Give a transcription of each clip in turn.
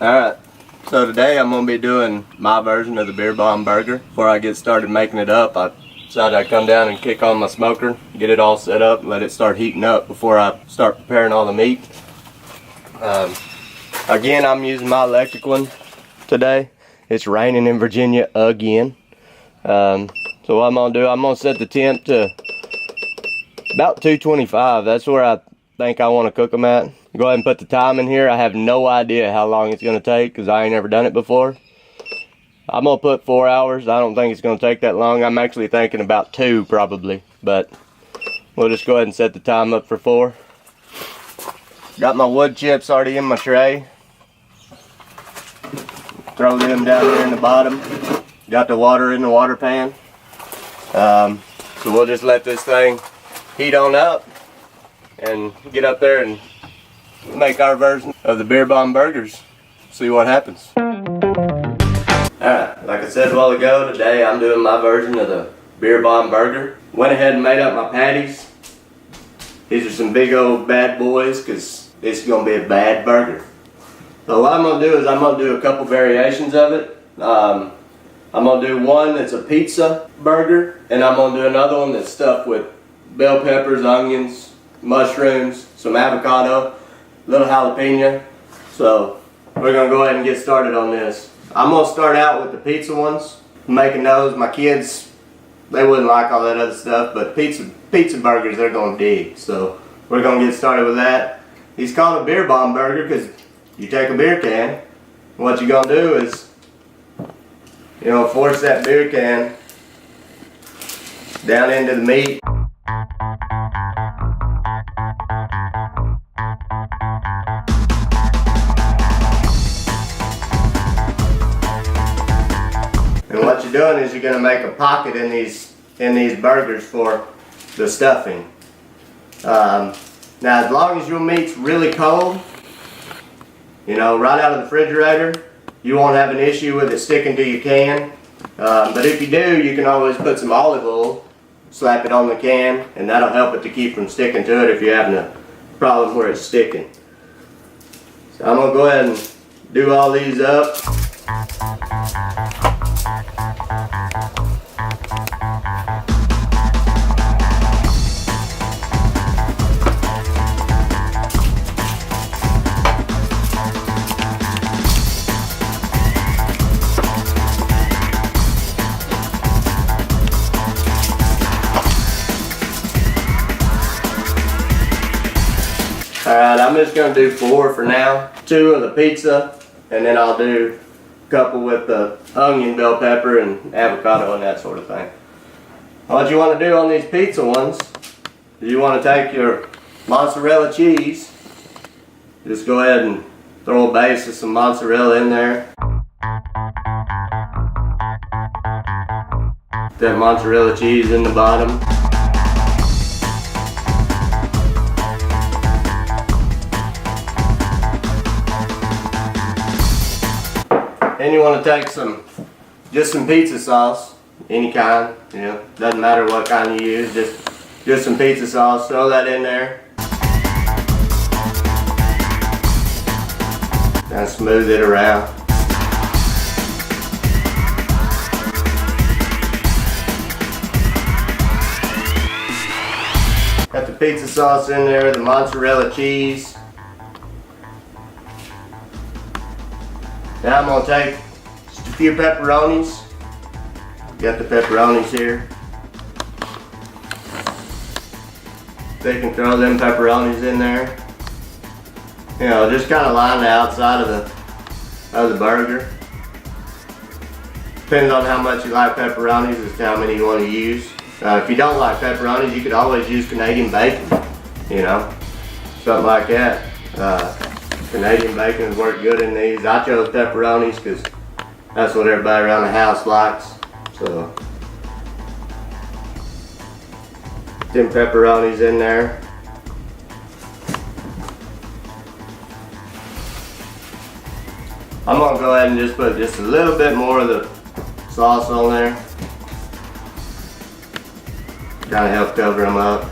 Alright, so today I'm going to be doing my version of the beer bomb burger. Before I get started making it up, I decided I'd come down and kick on my smoker, get it all set up, and let it start heating up before I start preparing all the meat. Again, I'm using my electric one today. It's raining in Virginia again. So what I'm going to do, I'm going to set the temp to about 225. That's where I think I want to cook them at. Go ahead and put the time in here. I have no idea how long it's going to take because I ain't ever done it before. I'm going to put 4 hours. I don't think it's going to take that long. I'm actually thinking about 2 probably. But we'll just go ahead and set the time up for 4. Got my wood chips already in my tray. Throw them down there in the bottom. Got the water in the water pan. So we'll just let this thing heat on up and get up there and make our version of the beer bomb burgers. See what happens. Alright, like I said a while ago, today I'm doing my version of the beer bomb burger. Went ahead and made up my patties. These are some big old bad boys because this is going to be a bad burger. So what I'm going to do is I'm going to do a couple variations of it. I'm going to do one that's a pizza burger, and I'm going to do another one that's stuffed with bell peppers, onions, mushrooms, some avocado, a little jalapeno. So we're going to go ahead and get started on this. I'm going to start out with the pizza ones. I'm making those. My kids, they wouldn't like all that other stuff, but pizza burgers they're going to dig. So we're going to get started with that. He's called a beer bomb burger because you take a beer can, and what you're going to do is, force that beer can down into the meat. And what you're doing is you're going to make a pocket in these burgers for the stuffing. Now, as long as your meat's really cold, right out of the refrigerator, you won't have an issue with it sticking to your can. But if you do, you can always put some olive oil, slap it on the can, and that'll help it to keep from sticking to it if you're having a problem where it's sticking. So I'm going to go ahead and do all these up. Alright, I'm just going to do 4 for now. 2 of the pizza, and then I'll do a couple with the onion, bell pepper, and avocado and that sort of thing. What you want to do on these pizza ones is you want to take your mozzarella cheese. Just go ahead and throw a base of some mozzarella in there. That mozzarella cheese in the bottom. Then you want to take just some pizza sauce, any kind, doesn't matter what kind you use, just some pizza sauce, throw that in there. And smooth it around. Got the pizza sauce in there, the mozzarella cheese. Now I'm going to take just a few pepperonis. Got the pepperonis here. They can throw them pepperonis in there. Just kind of line the outside of the burger. Depends on how much you like pepperonis as to how many you want to use. If you don't like pepperonis, you could always use Canadian bacon. Something like that. Canadian bacon has worked good in these. I chose pepperonis because that's what everybody around the house likes. So, them pepperonis in there. I'm going to go ahead and just put just a little bit more of the sauce on there. Kind of help cover them up.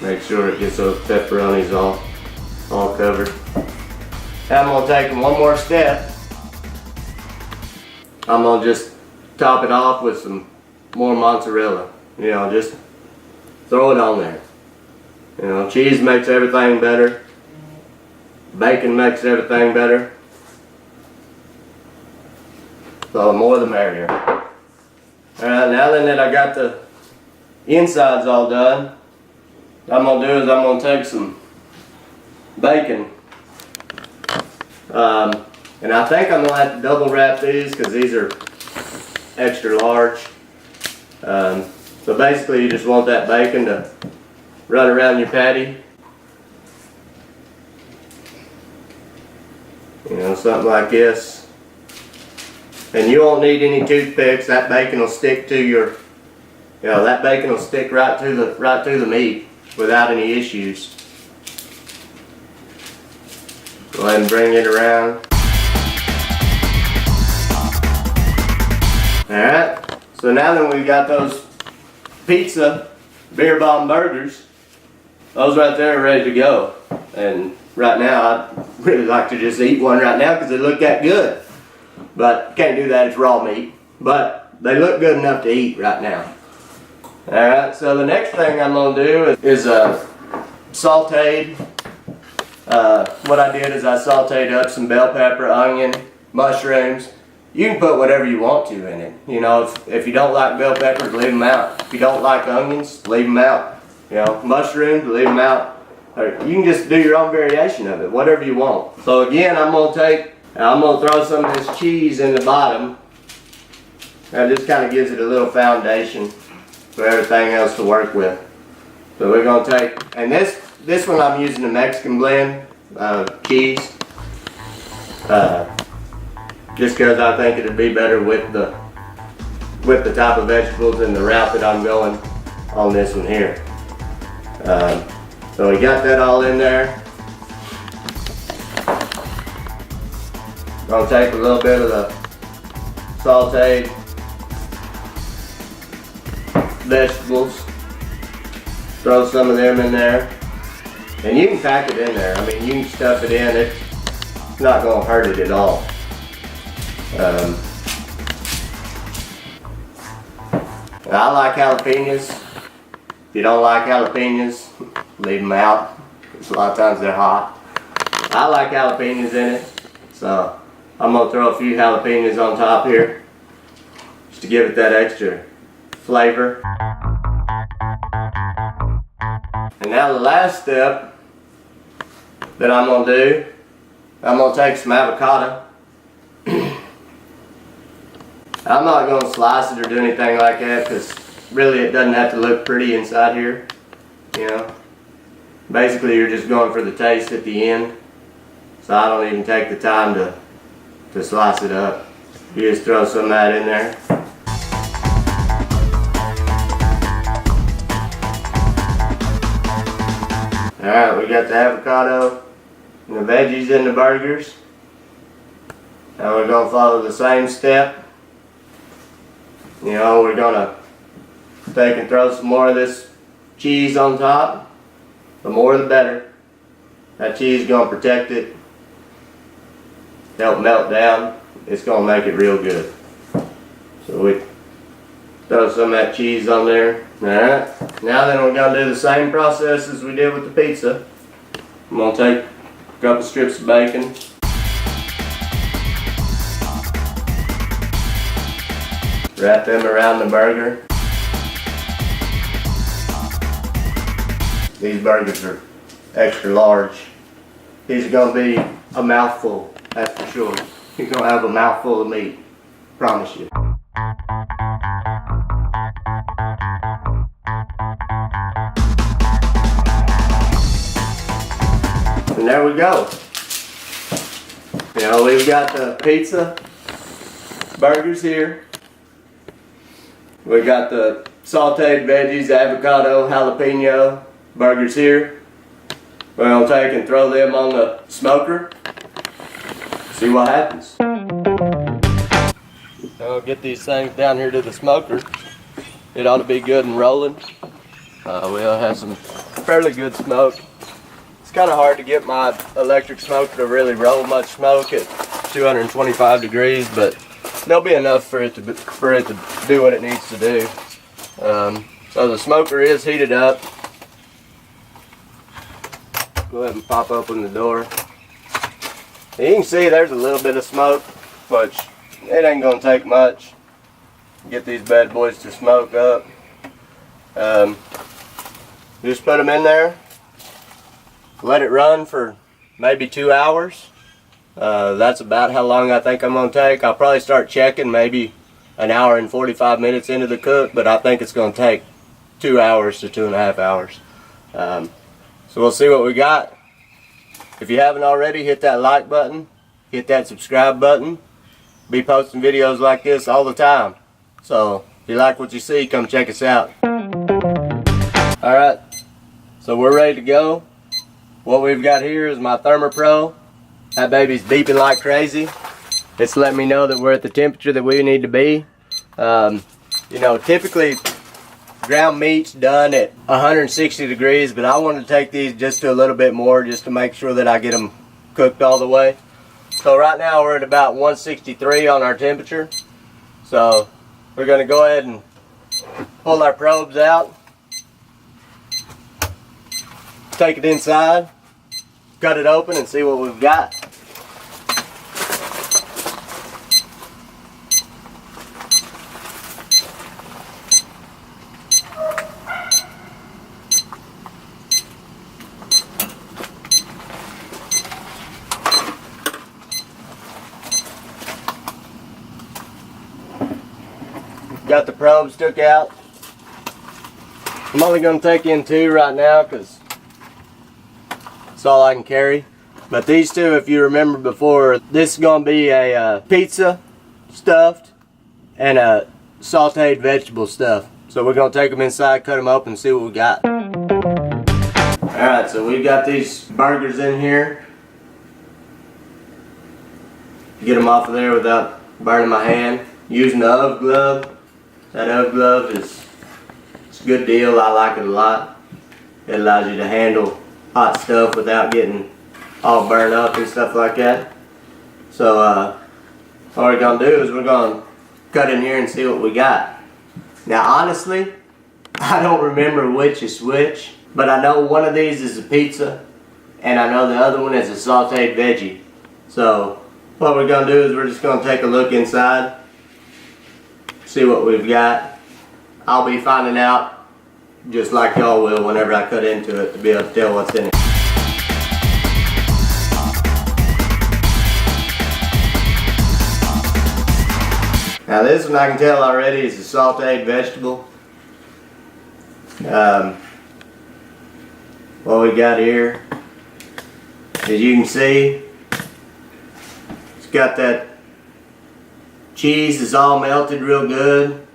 Make sure it gets those pepperonis off. all covered. Now I'm gonna take one more step. I'm gonna just top it off with some more mozzarella. You know, just throw it on there. You know, cheese makes everything better. Bacon makes everything better. So the more the merrier. Alright, now then that I got the insides all done, what I'm gonna do is I'm gonna take some bacon. And I think I'm gonna have to double wrap these because these are extra large. So basically you just want that bacon to run around your patty. You know, something like this. And you won't need any toothpicks. That bacon will stick to your, you know, that bacon will stick right to the meat without any issues. Go ahead and bring it around. Alright, so now that we've got those pizza beer bomb burgers, those right there are ready to go. And right now I'd really like to just eat one right now because they look that good. But can't do that, it's raw meat. But they look good enough to eat right now. Alright, so the next thing I'm going to do is sauteed. What I did is I sauteed up some bell pepper, onion, mushrooms. You can put whatever you want to in it. You know, if you don't like bell peppers, leave them out. If you don't like onions, leave them out. You know, mushrooms, leave them out. Or you can just do your own variation of it, whatever you want. So again, I'm going to throw some of this cheese in the bottom. That just kind of gives it a little foundation for everything else to work with. So we're going to take, and this one I'm using the Mexican blend cheese. Just because I think it'd be better with the type of vegetables and the route that I'm going on this one here. So we got that all in there. Gonna take a little bit of the sauteed vegetables, throw some of them in there, and you can pack it in there. I mean, you can stuff it in. It's not gonna hurt it at all. I like jalapenos. If you don't like jalapenos, leave them out, because a lot of times they're hot. I like jalapenos in it, so I'm going to throw a few jalapenos on top here, just to give it that extra flavor. And now the last step that I'm going to do, I'm going to take some avocado. I'm not going to slice it or do anything like that because really it doesn't have to look pretty inside here, you know. Basically you're just going for the taste at the end, so I don't even take the time to slice it up. You just throw some of that in there. Alright, we got the avocado and the veggies in the burgers. Now we're going to follow the same step. You know, we're going to take and throw some more of this cheese on top. The more the better. That cheese is going to protect it, help melt down. It's going to make it real good. So we throw some of that cheese on there. Alright, now then we're going to do the same process as we did with the pizza. I'm going to take a couple strips of bacon. Wrap them around the burger. These burgers are extra large. These are going to be a mouthful, that's for sure. You're going to have a mouthful of meat, promise you. And there we go. You know, we've got the pizza burgers here. We got the sauteed veggies, avocado, jalapeno burgers here. We're going to take and throw them on the smoker. See what happens. I'll get these things down here to the smoker. It ought to be good and rolling. We'll have some fairly good smoke. It's kind of hard to get my electric smoker to really roll much smoke at 225 degrees, but there'll be enough for it to do what it needs to do. So the smoker is heated up. Go ahead and pop open the door. You can see there's a little bit of smoke, which it ain't gonna take much to get these bad boys to smoke up. Just put them in there, let it run for maybe 2 hours. That's about how long I think I'm gonna take. I'll probably start checking maybe an hour and 45 minutes into the cook, but I think it's gonna take 2 hours to 2.5 hours. So we'll see what we got. If you haven't already, hit that like button, hit that subscribe button. Be posting videos like this all the time. So if you like what you see, come check us out. Alright, so we're ready to go. What we've got here is my ThermoPro. That baby's beeping like crazy. It's letting me know that we're at the temperature that we need to be. You know, typically ground meat's done at 160 degrees, but I want to take these just to a little bit more just to make sure that I get them cooked all the way. So right now we're at about 163 on our temperature. So we're going to go ahead and pull our probes out, take it inside, cut it open and see what we've got. Got the probes took out. I'm only going to take in 2 right now because that's all I can carry. But these 2, if you remember before, this is going to be a pizza stuffed and a sauteed vegetable stuff. So we're going to take them inside, cut them open, and see what we got. Alright, so we've got these burgers in here. Get them off of there without burning my hand. Using the UV glove. That UV glove it's a good deal. I like it a lot. It allows you to handle hot stuff without getting all burned up and stuff like that. So what we're going to do is we're going to cut in here and see what we got. Now honestly, I don't remember which is which, but I know one of these is a pizza and I know the other one is a sauteed veggie. So what we're going to do is we're just going to take a look inside, see what we've got. I'll be finding out just like y'all will whenever I cut into it to be able to tell what's in it. Now this one I can tell already is a sauteed vegetable. What we got here, as you can see, it's got that cheese is all melted real good.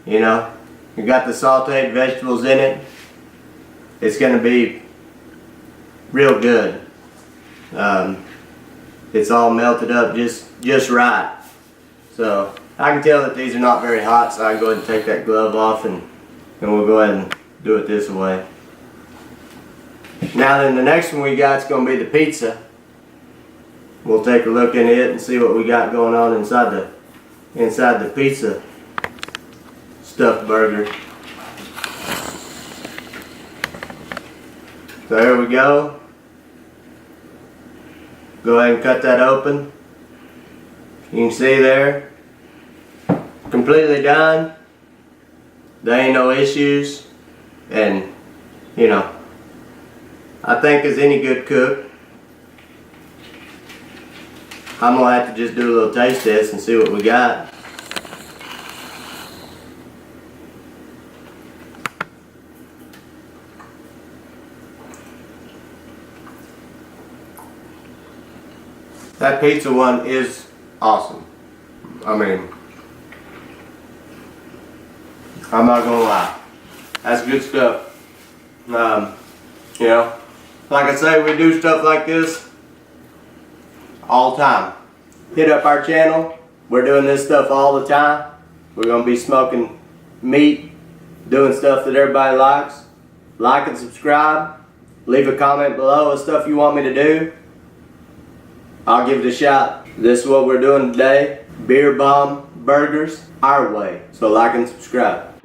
You know, you got the sauteed vegetables in it. It's going to be real good. It's all melted up just right. So I can tell that these are not very hot, so I can go ahead and take that glove off and we'll go ahead and do it this way. Now then, the next one we got is going to be the pizza. We'll take a look in it and see what we got going on inside the pizza stuffed burger. So here we go. Go ahead and cut that open. You can see there, completely done. There ain't no issues, and you know, I think as any good cook, I'm going to have to just do a little taste test and see what we got. That pizza one is awesome. I mean, I'm not going to lie. That's good stuff. You know, like I say, we do stuff like this all the time. Hit up our channel. We're doing this stuff all the time. We're going to be smoking meat, doing stuff that everybody likes. Like and subscribe. Leave a comment below of stuff you want me to do. I'll give it a shot. This is what we're doing today. Beer bomb burgers our way. So like and subscribe.